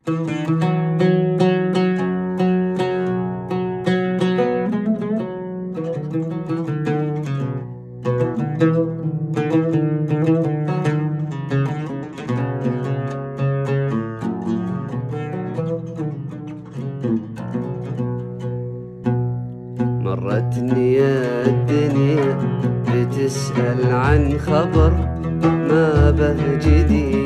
مرتني يا الدنيا بتسأل عن خبر ما به جديد،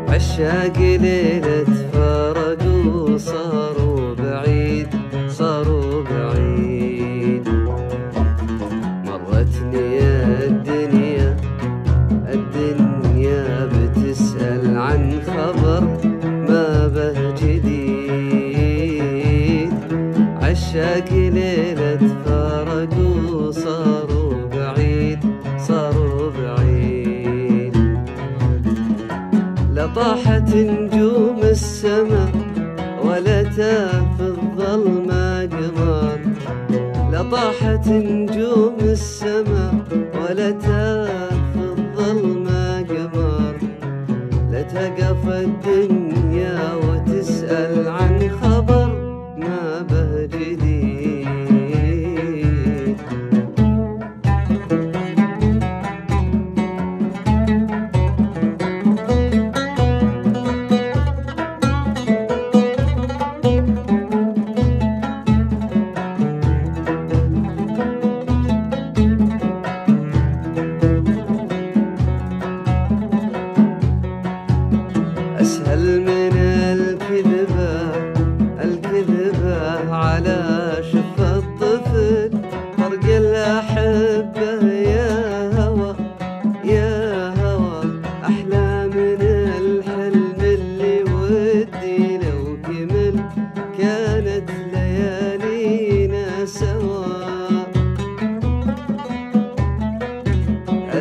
عشاق ليلة فرقوا صاروا بعيد صاروا بعيد. مرتني يا الدنيا بتسأل عن خبر ما به جديد، عشاق ليلة فرقوا صاروا بعيد صاروا بعيد. لا طاحت نجوم السما ولا تاه في الظلمة قمر، لا طاحت نجوم السما ولا تاه في الظلمة قمر. لا تقف الدنيا وتسأل عن خبر ما به جديد. أسهل من الكذبة على شف الطفل، فرق الأحبة يا هوى يا هوى. أحلى من الحلم اللي ودي لو كمل كانت ليالينا سوا.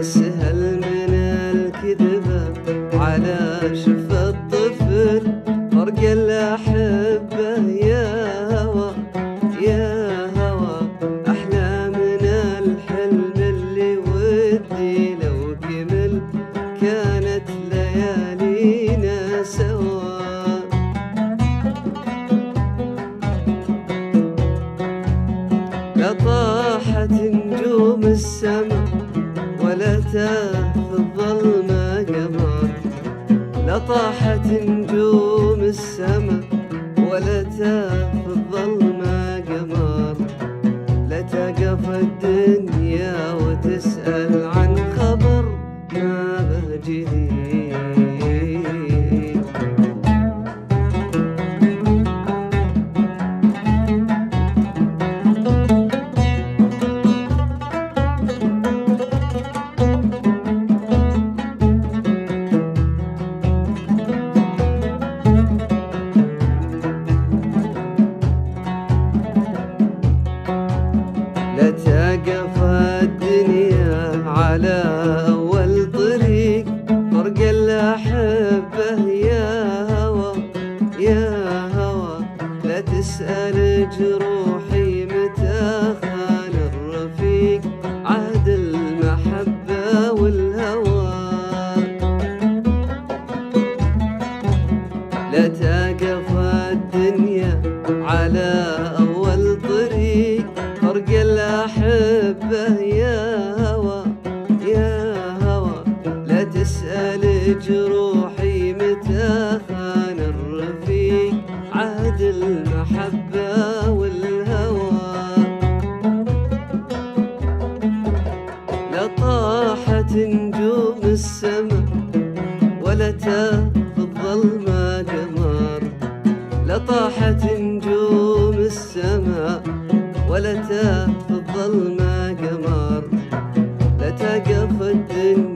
أسهل من الكذبة على شف الطفل، فرق الأحبة يا هوى يا هوى. أحلى من الحلم اللي ودي لو كمل كانت ليالينا سوا. لا طاحت نجوم السما ولا تاه في الظلمة قمر، لا طاحت نجوم السما ولا تاه في الظلمة قمر. لا تقف الدنيا وتسأل عن خبر ما به جديد. لا تقف الدنيا على أول طريق، فرق الأحبة يا هوى يا هوى. لا تسأل جروحي متى خان الرفيق، عهد المحبة والهوى. لا تقف الدنيا على أول طريق، فرق الأحبة يا هوى يا هوى. لا تسأل جروحي متى خان الرفيق، عهد المحبة والهوى. لا طاحت نجوم السما ولا تاه في الظلمة قمر، لا طاحت نجوم السما ولا تاه في الظلمة قمر. لا تقف الدنيا